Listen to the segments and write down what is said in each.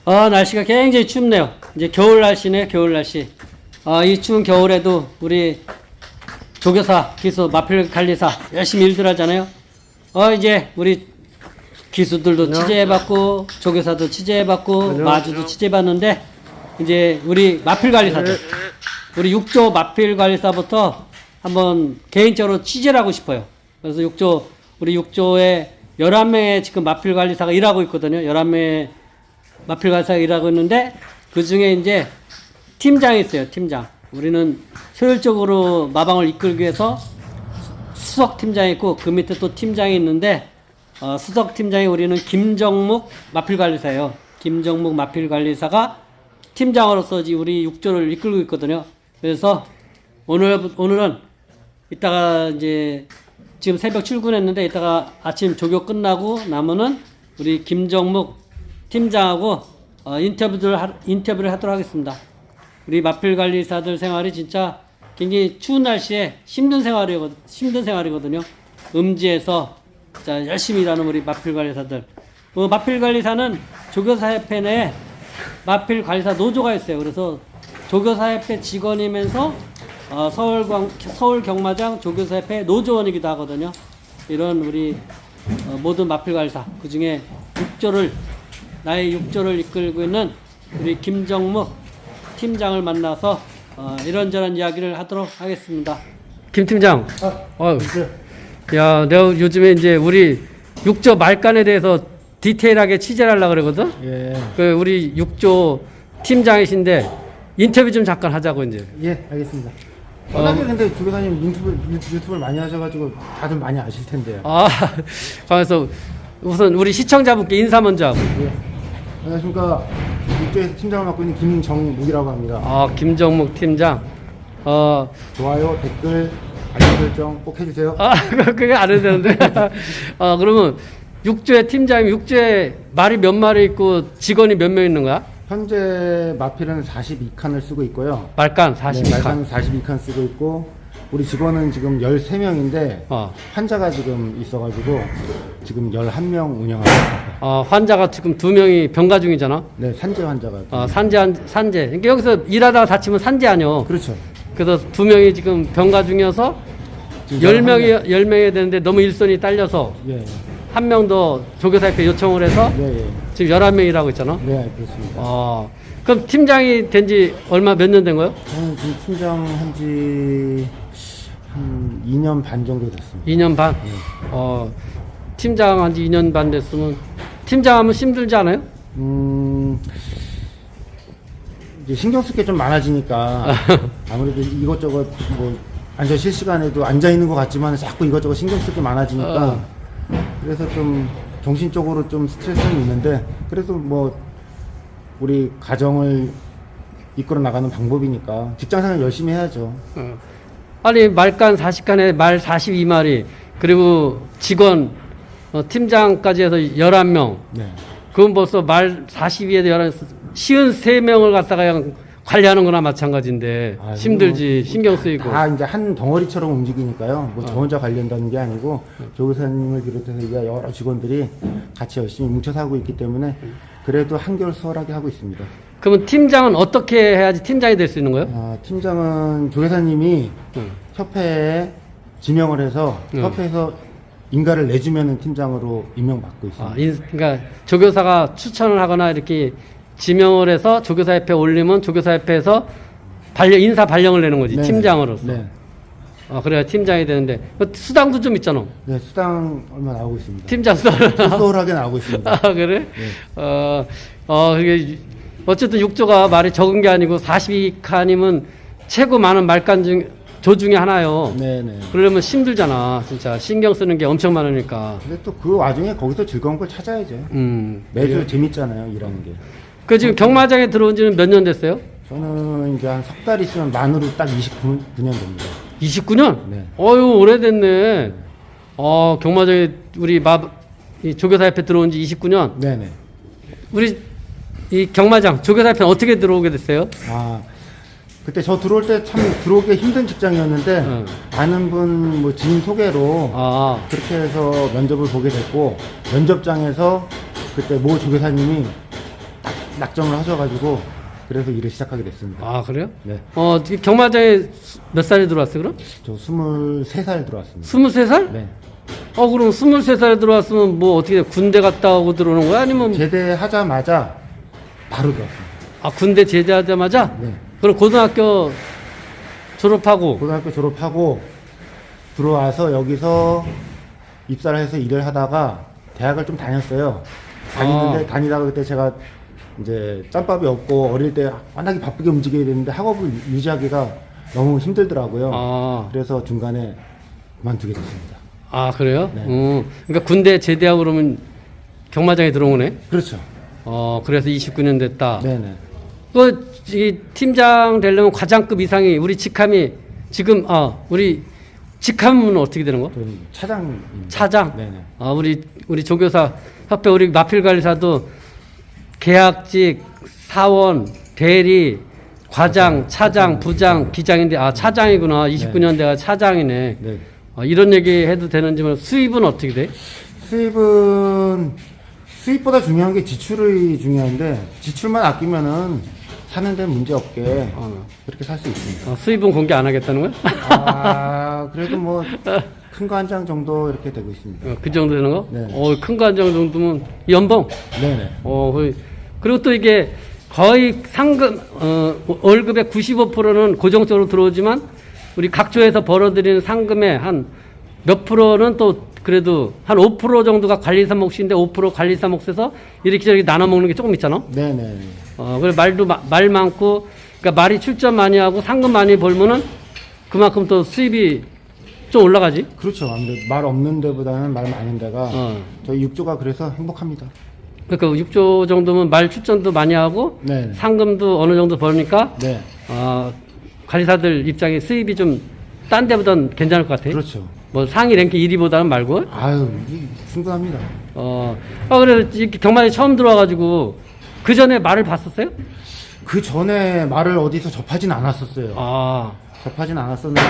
날씨가 굉장히 춥네요. 이제 겨울 날씨네, 겨울 날씨. 이 추운 겨울에도 우리 조교사, 기수, 마필관리사 열심히 일들 하잖아요. 이제 우리 기수들도 취재해봤고, 조교사도 취재해봤고, 마주도 취재해봤는데, 이제 우리 마필관리사들, 우리 6조 마필관리사부터 한번 개인적으로 취재를 하고 싶어요. 그래서 우리 6조에 11명의 지금 마필관리사가 일하고 있거든요. 11명의 마필관리사가 일하고 있는데, 그 중에 이제 팀장이 있어요, 팀장. 우리는 효율적으로 마방을 이끌기 위해서 수석 팀장이 있고, 그 밑에 또 팀장이 있는데, 수석 팀장이 우리는 김정묵 마필관리사예요. 김정묵 마필관리사가 팀장으로서 우리 6조를 이끌고 있거든요. 그래서 오늘은 이따가 이제 지금 새벽 출근했는데 이따가 아침 조교 끝나고 나면은 우리 김정묵 팀장하고 인터뷰를 하도록 하겠습니다. 우리 마필관리사들 생활이 진짜 굉장히 추운 날씨에 힘든 생활이거든요. 음지에서 자, 열심히 일하는 우리 마필관리사들. 마필관리사는 조교사협회 내에 마필관리사 노조가 있어요. 그래서 조교사협회 직원이면서 서울경마장 조교사협회 노조원이기도 하거든요. 이런 우리 모든 마필관리사, 그 중에 나의 6조를 이끌고 있는 우리 김정묵 팀장을 만나서 이런저런 이야기를 하도록 하겠습니다. 김 팀장. 야, 내가 요즘에 이제 우리 6조 말간에 대해서 디테일하게 취재를 하려고 그러거든? 예. 우리 6조 팀장이신데 인터뷰 좀 잠깐 하자고, 이제. 예, 알겠습니다. 워낙에 근데 조교사님 유튜브를 많이 하셔가지고 다들 많이 아실 텐데요. 그래서 우선 우리 시청자분께 인사 먼저 하고. 예. 안녕하십니까. 육조에서 팀장을 맡고 있는 김정묵이라고 합니다. 김정묵 팀장. 좋아요, 댓글, 알림 설정 꼭 해주세요. 그게 안 해도 되는데. 그러면 6조의 팀장이 6조에 말이 몇 마리 있고 직원이 몇 명 있는 거야? 현재 마필은 42칸을 쓰고 있고요. 말간 42칸. 네, 말간 42칸 쓰고 있고, 우리 직원은 지금 13명인데 환자가 지금 있어가지고 지금 11명 운영하고 있습니다. 환자가 지금 2명이 병가 중이잖아. 네, 산재 환자가. 산재. 그러니까 여기서 일하다가 다치면 산재 아니요. 그렇죠. 그래서 2명이 지금 병가 중이어서 10명이 되는데 너무 일손이 딸려서 예. 한 명 더 조교사협회 요청을 해서 예. 지금 11명이라고 있잖아. 네, 그렇습니다. 그럼 팀장이 된 지 몇 년 된 거예요? 저는 지금 팀장 한지 한 2년 반 정도 됐습니다. 2년 반? 팀장 한 지 2년 반 됐으면 팀장 하면 힘들지 않아요? 이제 신경 쓸 게 좀 많아지니까 아무래도 이것저것 뭐 앉아 실시간에도 앉아 있는 것 같지만 자꾸 이것저것 신경 쓸 게 많아지니까 그래서 좀 정신적으로 좀 스트레스는 있는데, 그래도 뭐 우리 가정을 이끌어 나가는 방법이니까 직장생활 열심히 해야죠. 아니 말간 40칸에 말 42마리 그리고 직원 팀장까지 해서 11명. 네. 그건 벌써 말 42에도 53명을 갖다가 그냥 관리하는 거나 마찬가지인데 힘들지. 신경 쓰이고. 다 이제 한 덩어리처럼 움직이니까요. 뭐 저 혼자 관리한다는 게 아니고 조교사님을 비롯해서 이제 여러 직원들이 같이 열심히 뭉쳐서 하고 있기 때문에 그래도 한결 수월하게 하고 있습니다. 그러면 팀장은 어떻게 해야지 팀장이 될 수 있는 거예요? 팀장은 조교사님이 협회에 지명을 해서 협회에서 인가를 내주면은 팀장으로 임명받고 있습니다. 그러니까 조교사가 추천을 하거나 이렇게 지명을 해서 조교사협회에 올리면 조교사협회에서 인사 발령을 내는 거지. 네, 팀장으로서. 네. 그래야 팀장이 되는데 수당도 좀 있잖아. 네, 수당 얼마 나오고 있습니다. 팀장 수당 소홀하게 나오고 있습니다. 그래? 네. 그게 어쨌든 6조가 말이 적은 게 아니고 42칸이면 최고 많은 조 중에 하나요. 네네. 그러려면 힘들잖아. 진짜 신경 쓰는 게 엄청 많으니까. 근데 또 그 와중에 거기서 즐거운 걸 찾아야죠. 매주 재밌잖아요, 일하는 게. 지금 경마장에 들어온 지는 몇 년 됐어요? 저는 이제 한 석 달 있으면 만으로 딱 29년 됩니다. 29년? 네. 오래됐네. 경마장에 이 조교사협회 들어온 지 29년? 네네. 우리 이 경마장, 조교사협회 어떻게 들어오게 됐어요? 그때 저 들어올 때 참 들어오기 힘든 직장이었는데 아는 분 뭐 지인 소개로 그렇게 해서 면접을 보게 됐고, 면접장에서 그때 모 조교사님이 딱 낙점을 하셔가지고 그래서 일을 시작하게 됐습니다. 아, 그래요? 네. 경마장에 몇 살에 들어왔어요, 그럼? 저 23살 들어왔습니다. 23살? 네. 그럼 23살에 들어왔으면 뭐 어떻게 돼? 군대 갔다 오고 들어오는 거야? 아니면 제대하자마자 바로 들어왔습니다. 군대 제대하자마자? 네. 그럼 고등학교 졸업하고 고등학교 졸업하고 들어와서 여기서 입사를 해서 일을 하다가 대학을 좀 다녔어요. 다니다가 그때 제가 이제 짬밥이 없고 어릴 때 워낙에 바쁘게 움직여야 되는데 학업을 유지하기가 너무 힘들더라고요. 그래서 중간에 그만두게 됐습니다. 그래요? 네. 그러니까 군대 제대하고 그러면 경마장에 들어오네? 그렇죠. 그래서 29년 됐다. 네네. 이 팀장 되려면 과장급 이상이 우리 직함이 지금 우리 직함은 어떻게 되는 거? 저는 차장입니다. 차장. 네네. 우리 조교사 협회 우리 마필관리사도 계약직, 사원, 대리, 과장, 차장, 부장, 기장인데 차장이구나. 29년 대가 차장이네. 네. 이런 얘기 해도 되는지 모르 수입은 어떻게 돼? 수입보다 중요한 게 지출이 중요한데 지출만 아끼면은 사는 데는 문제 없게 그렇게 살 수 있습니다. 수입은 공개 안 하겠다는 거야? 그래도 뭐 큰 거 한 장 정도 이렇게 되고 있습니다. 그 정도 되는 거? 네. 큰 거 한 장 정도면 연봉? 네네. 그리고 또 이게 거의 상금, 월급의 95%는 고정적으로 들어오지만 우리 각조에서 벌어들이는 상금의 한 몇 프로는 또 그래도 한 5% 정도가 관리사 몫인데 5% 관리사 몫에서 이렇게 저렇게 나눠 먹는 게 조금 있잖아? 네네. 그래 말 많고, 그러니까 말이 출전 많이 하고 상금 많이 벌면은 그만큼 또 수입이 좀 올라가지? 그렇죠. 아무래도 말 없는 데보다는 말 많은 데가 저희 육조가 그래서 행복합니다. 그러니까 6조 정도면 말 출전도 많이 하고 네. 상금도 어느 정도 벌니까 네. 관리사들 입장에 수입이 좀 딴 데보단 괜찮을 것 같아요. 그렇죠. 뭐 상위 랭킹 1위보다는 말고. 이게 충분합니다. 그래서 이렇게 경마에 처음 들어와가지고 그 전에 말을 봤었어요? 그 전에 말을 어디서 접하진 않았었어요. 접하진 않았었는데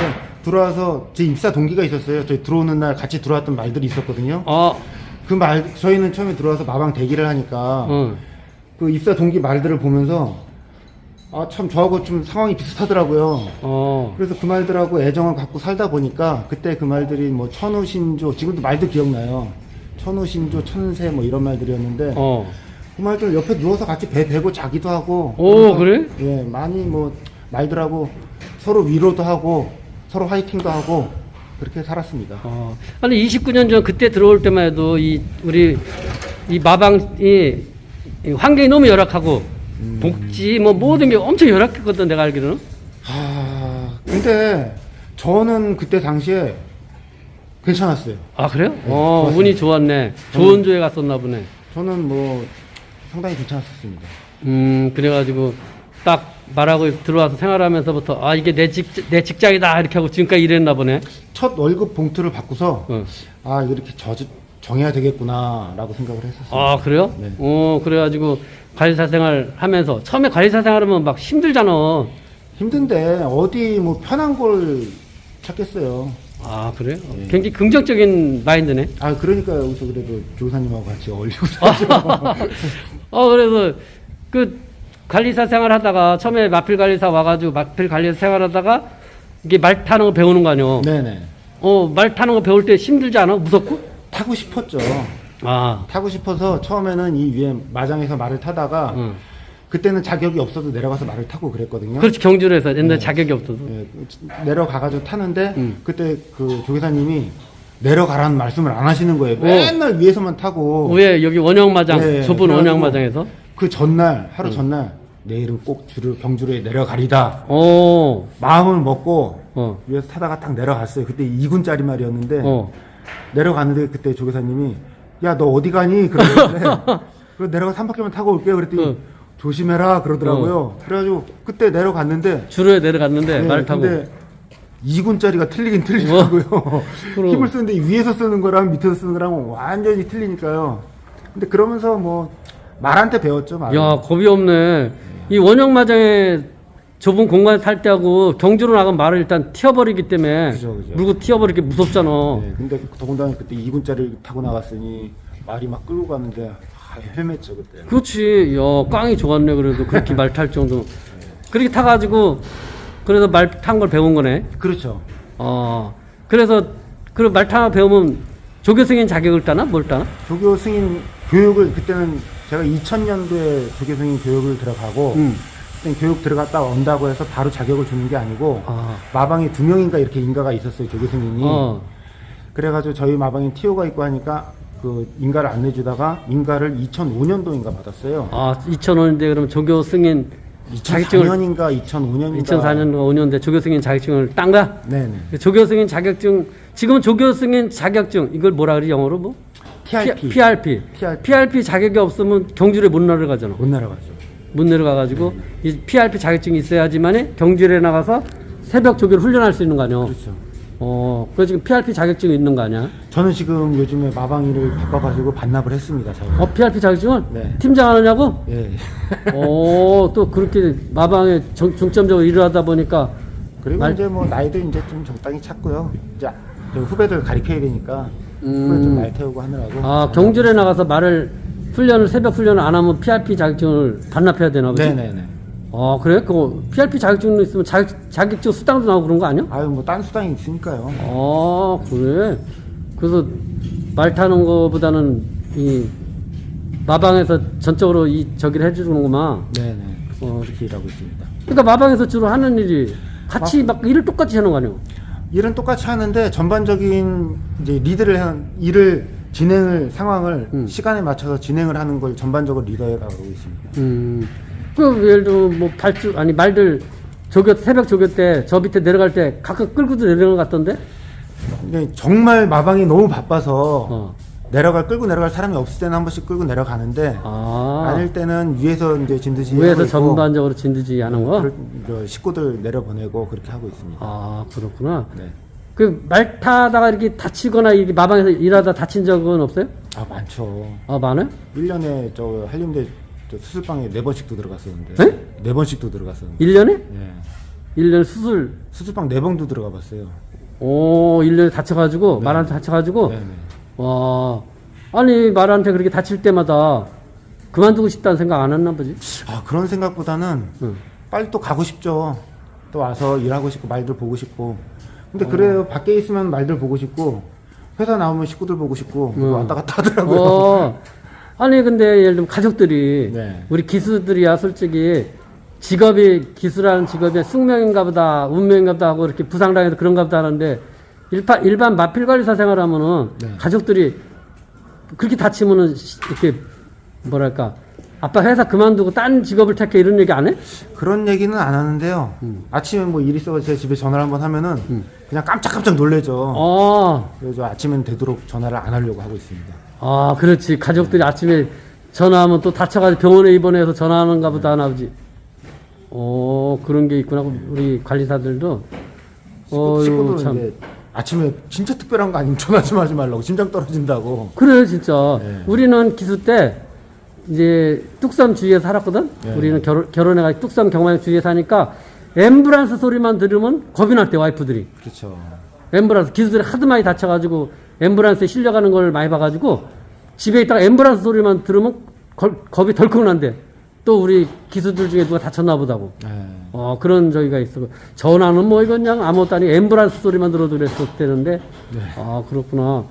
들어와서 제 입사 동기가 있었어요. 저희 들어오는 날 같이 들어왔던 말들이 있었거든요. 저희는 처음에 들어와서 마방 대기를 하니까 그 입사 동기 말들을 보면서 참 저하고 좀 상황이 비슷하더라고요. 그래서 그 말들하고 애정을 갖고 살다 보니까 그때 그 말들이 뭐 천우신조, 지금도 말도 기억나요. 천우신조, 천세 뭐 이런 말들이었는데 그 말들 옆에 누워서 같이 배 베고 자기도 하고. 그래? 예, 많이 뭐 말들하고 서로 위로도 하고 서로 화이팅도 하고 그렇게 살았습니다. 아니 29년 전 그때 들어올 때만 해도 우리 이 마방이 환경이 너무 열악하고 복지 뭐 모든 게 엄청 열악했거든 내가 알기로는. 근데 저는 그때 당시에 괜찮았어요. 그래요? 네, 운이 좋았네. 좋은 조에 갔었나 보네. 저는 뭐 상당히 괜찮았습니다. 그래가지고 딱 말하고 들어와서 생활하면서부터 이게 내 직장이다 이렇게 하고 지금까지 일했나 보네. 첫 월급 봉투를 받고서 이렇게 정해야 되겠구나라고 생각을 했었어요. 그래요? 네. 그래가지고 관리사 생활 하면서 처음에 관리사 생활하면 막 힘들잖아. 힘든데 어디 뭐 편한 걸 찾겠어요. 그래요? 네. 굉장히 긍정적인 마인드네. 그러니까 여기서 그래도 조사님하고 같이 어울리고 그래서 그 관리사 생활 하다가 처음에 마필 관리사 와가지고 마필 관리사 생활하다가 이게 말 타는 거 배우는 거 아니요? 네네. 말 타는 거 배울 때 힘들지 않아? 무섭고? 타고 싶었죠. 타고 싶어서 처음에는 이 위에 마장에서 말을 타다가 그때는 자격이 없어도 내려가서 말을 타고 그랬거든요. 그렇지, 경주로 해서 옛날에 자격이 없어서. 내려가가지고 타는데 그때 그 조교사님이 내려가라는 말씀을 안 하시는 거예요. 맨날 위에서만 타고. 왜 여기 원형마장, 좁은 원형마장에서? 그 전날, 하루 전날 내일은 꼭 경주로에 내려가리다. 마음을 먹고 위에서 타다가 딱 내려갔어요. 그때 2군짜리 말이었는데 내려갔는데 그때 조교사님이 야, 너 어디 가니? 그러는데 그래서 내려가서 한 바퀴만 타고 올게요. 그랬더니 조심해라 그러더라고요. 그래가지고 그때 내려갔는데 주로에 내려갔는데 말을 타고. 근데 2군짜리가 틀리긴 틀리더라고요. 힘을 쓰는데 위에서 쓰는 거랑 밑에서 쓰는 거랑 완전히 틀리니까요. 근데 그러면서 뭐 말한테 배웠죠. 말을. 야, 겁이 없네. 이 원형마장에 좁은 공간에 탈 때하고 경주로 나가면 말을 일단 튀어버리기 때문에 그죠. 물고 튀어버리기 무섭잖아. 근데 더군다나 그때 2군짜리를 타고 나갔으니 말이 막 끌고 가는데 헤맸죠 그때. 그렇지. 야, 깡이 좋았네. 그래도 그렇게 말 탈 정도. 그렇게 타가지고 그래서 말 탄 걸 배운 거네. 그렇죠. 그래서 그 말 타 배우면 조교 승인 자격을 따나 뭘 따나? 조교 승인 교육을 그때는 제가 2000년도에 조교 승인 교육을 들어가고 그때 교육 들어갔다 온다고 해서 바로 자격을 주는 게 아니고 마방에 2명인가 이렇게 인가가 있었어요 조교 승인이. 그래가지고 저희 마방에 TO가 있고 하니까 그 인가를 안 내주다가 인가를 2005년도인가 받았어요. 2005년대 그럼 조교 승인 자격증을 2004년인가 2005년인가 2004년 5년대 조교 승인 자격증을 딴 거야? 네네. 조교 승인 자격증 지금 조교 승인 자격증 이걸 뭐라 그러지 영어로 뭐? PRP. PRP 자격이 없으면 경주에 못 내려가잖아. 못 내려가죠. 못 내려가가지고 이 PRP 자격증이 있어야지만이 경주에 나가서 새벽 조교를 훈련할 수 있는 거 아니야? 그렇죠. 그래서 지금 PRP 자격증이 있는 거 아니야? 저는 지금 요즘에 마방일을 바꿔가지고 반납을 했습니다. 저는. PRP 자격증을? 네. 팀장 하느냐고? 예. 또 그렇게 마방에 중점적으로 일을 하다 보니까 그리고 이제 뭐 나이도 이제 좀 적당히 찼고요. 이제 후배들 가르쳐야 되니까 후배 좀 말 태우고 하느라고. 경주에 나가서 새벽 훈련을 안 하면 PRP 자격증을 반납해야 되나 보지? 네네네. 그래? 그 PRP 자격증 있으면 자격증 수당도 나오고 그런 거 아니야? 아유 뭐 딴 수당이 있으니까요. 그래. 그래서 말 타는 거보다는 이 마방에서 전적으로 저기를 해주는구만. 네네. 그렇게 일하고 있습니다. 그러니까 마방에서 주로 하는 일이 같이 막 일을 똑같이 하는 거 아니야? 일은 똑같이 하는데 전반적인 이제 일을 상황을 시간에 맞춰서 진행을 하는 걸 전반적으로 리더해가고 있습니다. 그 예를 들면 뭐 말들 새벽 조교 때 저 밑에 내려갈 때 가끔 끌고도 내려간 것 같던데? 근데 정말 마방이 너무 바빠서 끌고 내려갈 사람이 없을 때는 한 번씩 끌고 내려가는데 아닐 때는 위에서 이제 진드지 위에서 전반적으로 진드지 하는 거? 식구들 내려보내고 그렇게 하고 있습니다. 그렇구나. 네. 그 말 타다가 이렇게 다치거나 이렇게 마방에서 일하다 다친 적은 없어요? 많죠. 많아요? 1년에 저 한림대 수술방에 4번씩도 들어갔었는데. 네? 4번씩도 들어갔었는데. 1년에? 네. 1년 수술방 4번도 들어가 봤어요. 1년에 다쳐가지고, 네. 말한테 다쳐가지고, 네네. 아니, 말한테 그렇게 다칠 때마다 그만두고 싶다는 생각 안 했나 보지? 그런 생각보다는 빨리 또 가고 싶죠. 또 와서 일하고 싶고, 말들 보고 싶고. 근데 그래요. 밖에 있으면 말들 보고 싶고, 회사 나오면 식구들 보고 싶고, 왔다 갔다 하더라고요. 아니, 근데 예를 들면 가족들이, 네. 우리 기수들이야, 솔직히, 기수라는 직업이 숙명인가 보다, 운명인가 보다 하고 이렇게 부상당해서 그런가 보다 하는데, 일반 마필관리사 생활하면은, 네. 가족들이 그렇게 다치면은, 이렇게, 뭐랄까, 아빠 회사 그만두고 딴 직업을 택해 이런 얘기 안 해? 그런 얘기는 안 하는데요. 아침에 뭐 일 있어서 제 집에 전화를 한번 하면은, 그냥 깜짝깜짝 놀래죠. 그래서 아침엔 되도록 전화를 안 하려고 하고 있습니다. 그렇지. 가족들이 아침에 전화하면 또 다쳐가지고 병원에 입원해서 전화하는가 보다 하나 보지. 그런 게 있구나. 우리 관리사들도. 식구들은 참. 이제 아침에 진짜 특별한 거 아니면 전화 좀 하지 말라고. 심장 떨어진다고. 그래, 진짜. 네. 우리는 기수 때, 이제, 뚝섬 주위에 살았거든? 네. 우리는 결혼해가지고 뚝섬 경마역 주위에 사니까, 앰뷸런스 소리만 들으면 겁이 났대, 와이프들이. 그렇죠. 앰뷸런스, 기수들이 하도 많이 다쳐가지고, 앰뷸런스에 실려가는 걸 많이 봐가지고, 집에 있다가 앰뷸런스 소리만 들으면 겁이 덜컥 난대. 또 우리 기수들 중에 누가 다쳤나 보다고. 네. 그런 저기가 있어. 전화는 뭐 이건 그냥 아무것도 아니고 앰뷸런스 소리만 들어도 그랬었대는데. 네. 그렇구나.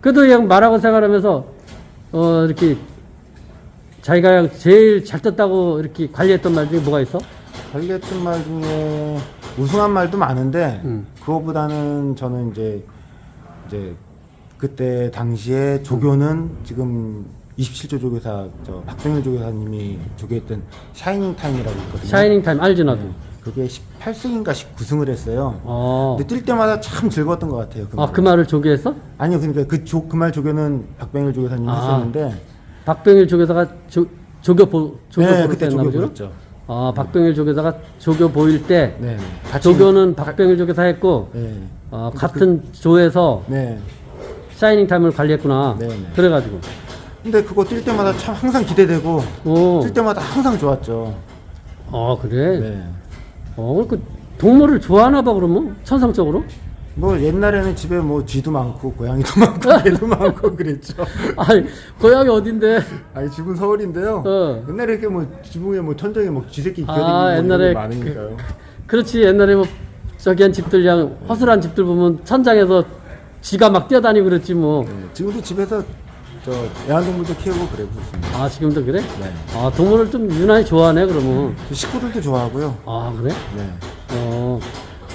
그래도 그냥 말하고 생활하면서, 이렇게, 자기가 그냥 제일 잘 떴다고 이렇게 관리했던 말 중에 뭐가 있어? 관리했던 말 중에 우승한 말도 많은데, 그거보다는 저는 이제 그때 당시에 조교는 지금 27조 조교사, 박병일 조교사님이 조교했던 샤이닝 타임이라고 있거든요. 샤이닝 타임 알지 나도. 그게 18승인가 19승을 했어요. 근데 뛸 때마다 참 즐거웠던 것 같아요. 그 말을 조교했어? 아니요, 그러니까 그 말 조교는 박병일 조교사님이 했었는데. 박병일 조교사가 조교 네, 그때 조교 보였죠. 박병일 조교사가 조교 보일 때. 네. 조교는 박병일 조교사 했고. 네. 같은 조에서. 네. 샤이닝 타임을 관리했구나. 네. 그래가지고. 근데 그거 뛸 때마다 참 항상 기대되고. 뛸 때마다 항상 좋았죠. 그래? 네. 그 동물을 좋아하나 봐, 그러면? 천성적으로? 뭐 옛날에는 집에 뭐 쥐도 많고 고양이도 많고 개도 많고 그랬죠. 아니, 고향이 어딘데? 아니 집은 서울인데요. 옛날에 이렇게 뭐 지붕에 뭐 천장에 뭐 쥐새끼 기어다니고 아, 옛날에 많으니까요. 그렇지. 옛날에 뭐 저기 한 집들 그냥 허술한 집들 보면 천장에서 쥐가 막 뛰어다니고 그랬지 뭐. 네, 지금도 집에서 저 애완동물도 키우고 그래고 있습니다. 아, 지금도 그래? 네. 아, 동물을 좀 유난히 좋아하네 그러면. 식구들도 좋아하고요. 아, 그래? 네. 어.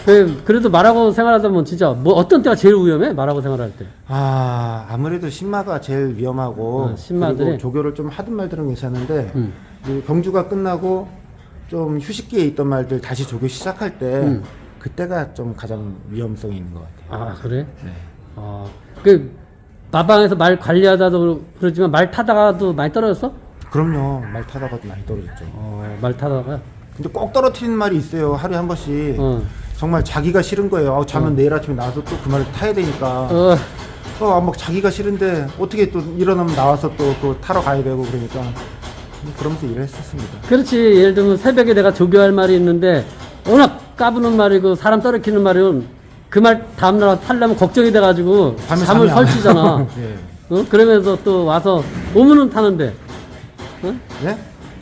그래도 말하고 생활하다 보면 진짜 뭐 어떤 때가 제일 위험해? 말하고 생활할 때. 아 아무래도 신마가 제일 위험하고 신마들이? 그리고 조교를 좀 하던 말들은 괜찮은데 음. 이 경주가 끝나고 좀 휴식기에 있던 말들 다시 조교 시작할 때 그때가 좀 가장 위험성이 있는 것 같아요. 아, 그래? 네. 아, 마방에서 말 관리하다도 그러지만 말 타다가도 많이 떨어졌어? 그럼요. 말 타다가도 많이 떨어졌죠. 말 타다가. 근데 꼭 떨어뜨리는 말이 있어요. 하루에 한 번씩. 어. 정말 자기가 싫은 거예요. 자면 내일 아침에 나와서 또 그 말을 타야 되니까. 막 자기가 싫은데 어떻게 또 일어나면 나와서 또 그거 타러 가야 되고 그러니까 그러면서 일을 했었습니다. 그렇지. 예를 들면 새벽에 내가 조교할 말이 있는데 워낙 까부는 말이고 사람 떨어뜨리는 말은 그 말 다음날 타려면 걱정이 돼가지고 밤에 잠을 잠이 안 설치잖아. 와요. 예. 그러면서 또 와서 오면은 타는데 예?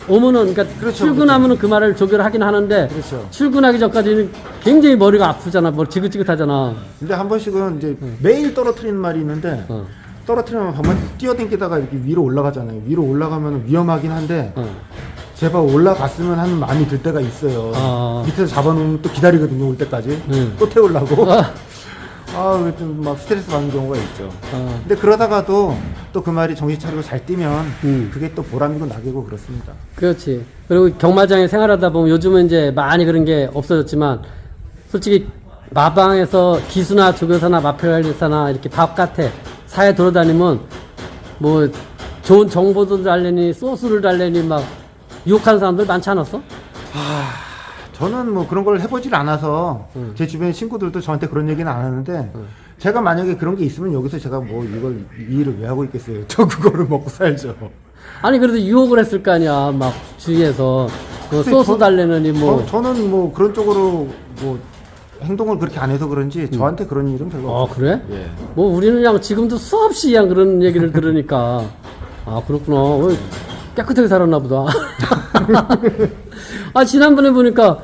오면은 그러니까 그렇죠, 출근하면은 그 말을 조교를 하긴 하는데 그렇죠. 출근하기 전까지는 굉장히 머리가 아프잖아. 뭐 지긋지긋하잖아. 근데 한 번씩은 이제 매일 떨어뜨리는 말이 있는데 떨어뜨리면 반만 뛰어댕기다가 이렇게 위로 올라가잖아요. 위로 올라가면 위험하긴 한데 제발 올라갔으면 하는 마음이 들 때가 있어요. 밑에서 잡아놓으면 또 기다리거든요. 올 때까지 또 태우려고. 좀 막 스트레스 받는 경우가 있죠. 근데 그러다가도 또 그 말이 정신 차리고 잘 뛰면 그게 또 보람이고 낙이고 그렇습니다. 그렇지. 그리고 경마장에 생활하다 보면 요즘은 이제 많이 그런 게 없어졌지만 솔직히 마방에서 기수나 조교사나 마필관리사나 이렇게 바깥에 사회 돌아다니면 뭐 좋은 정보도 달래니 소스를 달래니 막 유혹하는 사람들 많지 않았어? 저는 뭐 그런 걸 해보질 않아서 제 주변 친구들도 저한테 그런 얘기는 안 하는데 제가 만약에 그런 게 있으면 여기서 제가 뭐 이걸 이 일을 왜 하고 있겠어요. 저 그거를 먹고 살죠. 아니 그래도 유혹을 했을 거 아니야. 막 주위에서 뭐 소스 달래느니 뭐. 저는 뭐 그런 쪽으로 뭐 행동을 그렇게 안 해서 그런지 저한테 그런 일은 별로 없어요. 그래? 예. 뭐 우리는 그냥 지금도 수없이 그냥 그런 얘기를 들으니까 그렇구나. 깨끗하게 살았나 보다. 지난번에 보니까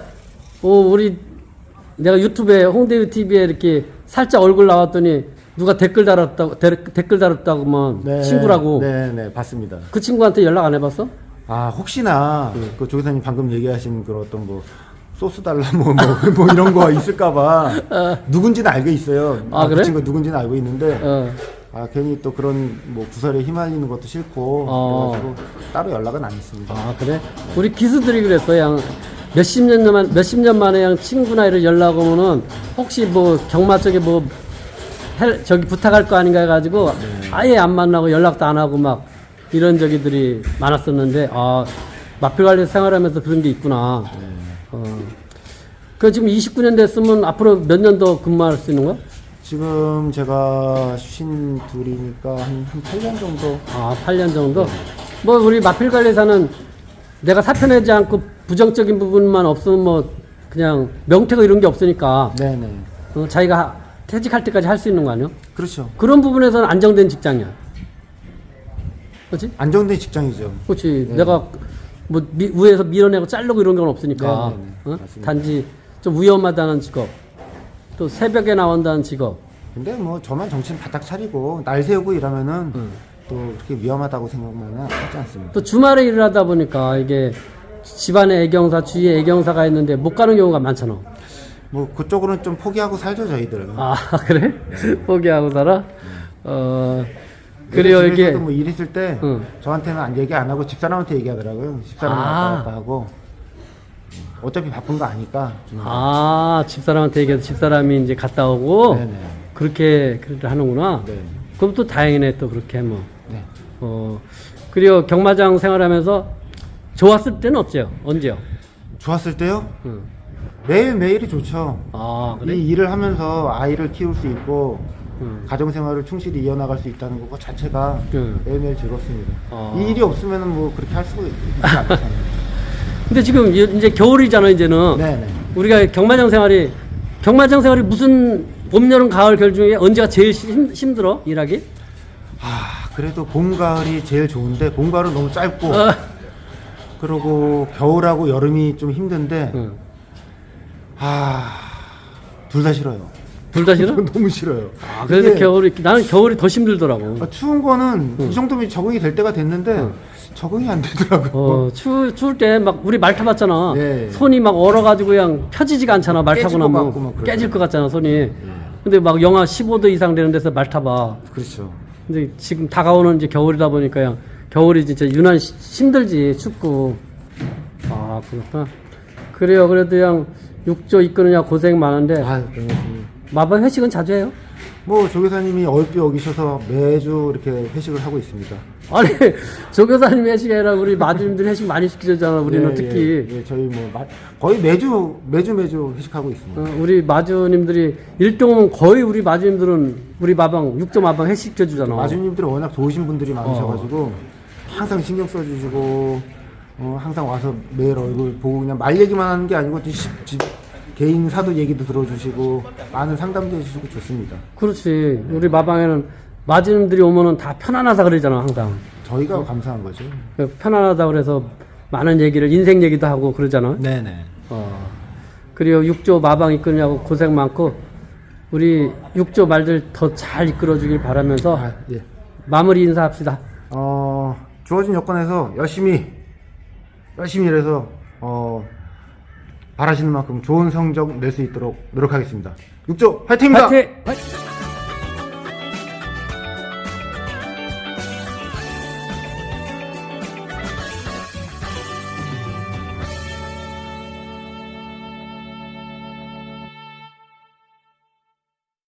내가 유튜브에 홍대유 TV에 이렇게 살짝 얼굴 나왔더니 누가 댓글 달았다고만 친구라고. 네, 봤습니다. 그 친구한테 연락 안 해봤어? 혹시나 그 조교사님 방금 얘기하신 그런 어떤 뭐 소스 달라 뭐 이런 거 있을까봐 누군지는 알고 있어요. 그래? 그 친구 누군지는 알고 있는데 괜히 또 그런 뭐 구설에 휘말리는 것도 싫고 그래가지고 따로 연락은 안 했습니다. 그래? 우리 기수들이 그랬어. 그냥 몇십 년 만에 그냥 친구나 이런 연락 오면은 혹시 뭐 경마 쪽에 뭐 저기 부탁할 거 아닌가 해가지고 아예 안 만나고 연락도 안 하고 막 이런 저기들이 많았었는데 마필관리 생활하면서 그런 게 있구나. 지금 29년 됐으면 앞으로 몇 년 더 근무할 수 있는 거야? 지금 제가 52이니까 한 8년 정도. 8년 정도? 뭐 우리 마필관리사는 내가 사표 내지 않고 부정적인 부분만 없으면 뭐 그냥 명태가 이런 게 없으니까 네네. 자기가 퇴직할 때까지 할 수 있는 거 아니야? 그렇죠. 그런 부분에서는 안정된 직장이야. 그렇지? 안정된 직장이죠. 그렇지. 내가 뭐 위에서 밀어내고 자르고 이런 건 없으니까. 맞습니다. 단지 좀 위험하다는 직업, 또 새벽에 나온다는 직업. 근데 뭐 저만 정신 바짝 차리고 날 세우고 이러면은 또 그렇게 위험하다고 생각만 하지 않습니다. 또 주말에 일을 하다 보니까 이게 집안에 애경사, 주위에 애경사가 있는데 못 가는 경우가 많잖아. 뭐 그쪽으로는 좀 포기하고 살죠 저희들은. 그래? 포기하고 살아? 그래요 이게. 뭐 일 있을 때 저한테는 얘기 안 하고 집사람한테 얘기하더라고요. 집사람 왔다 갔다 하고. 어차피 바쁜 거 아니까. 집사람한테 얘기해서 집사람이 이제 갔다 오고. 네네. 그렇게 하는구나. 네. 그럼 또 다행이네 또 그렇게 뭐. 네. 그리고 경마장 생활하면서 좋았을 때는 없죠? 언제요? 좋았을 때요? 매일매일이 좋죠. 그래? 이 일을 하면서 아이를 키울 수 있고 가정생활을 충실히 이어나갈 수 있다는 것 자체가 매일매일 즐겁습니다. 이 일이 없으면 뭐 그렇게 할 수가 있지 않잖아요. 근데 지금 이제 겨울이잖아 이제는. 네네. 우리가 경마장 생활이 무슨 봄, 여름, 가을, 겨울 중에 언제가 제일 힘들어 일하기? 그래도 봄, 가을이 제일 좋은데 봄, 가을은 너무 짧고 어. 그리고 겨울하고 여름이 좀 힘든데 응. 둘 다 싫어요. 둘 다 싫어? 너무 싫어요. 그래도 이게, 나는 겨울이 더 힘들더라고. 추운 거는 이 정도면 적응이 될 때가 됐는데 적응이 안 되더라고요. 추울 때 막 우리 말 타봤잖아. 예. 손이 막 얼어가지고 그냥 펴지지가 않잖아. 말 타고 깨질 것 나면 같고 막 그러잖아요. 깨질 것 같잖아 손이. 근데 막 영하 15도 이상 되는 데서 말 타봐. 그렇죠. 근데 지금 다가오는 이제 겨울이다 보니까 그냥 겨울이 진짜 유난 힘들지 춥고. 그렇구나. 그래요. 그래도 그냥 육조 이끄느냐 고생 많은데 그렇습니다. 마법 회식은 자주 해요? 뭐 조교사님이 얼핏 여기셔서 매주 이렇게 회식을 하고 있습니다. 아니 조교사님 회식이 아니라 우리 마주님들 회식 많이 시키잖아. 우리는 특히. 저희 거의 매주 회식하고 있습니다. 우리 마주님들이 일동은 거의 우리 마주님들은 우리 마방 육조 마방 회식해주잖아. 마주님들은 워낙 좋으신 분들이 많으셔가지고 항상 신경 써주시고 항상 와서 매일 얼굴 보고 그냥 말 얘기만 하는 게 아니고 개인 사도 얘기도 들어주시고 많은 상담도 해주시고 좋습니다. 그렇지. 우리 마방에는 마주님들이 오면은 다 편안하다 그러잖아 항상. 저희가 감사한 거죠. 편안하다 그래서 많은 얘기를 인생 얘기도 하고 그러잖아. 네네. 그리고 육조 마방 이끌느냐고 고생 많고 우리 육조 말들 더 잘 이끌어주길 바라면서 예. 마무리 인사합시다. 주어진 여건에서 열심히 일해서 바라시는 만큼 좋은 성적 낼 수 있도록 노력하겠습니다. 육조 화이팅입니다. 파이팅!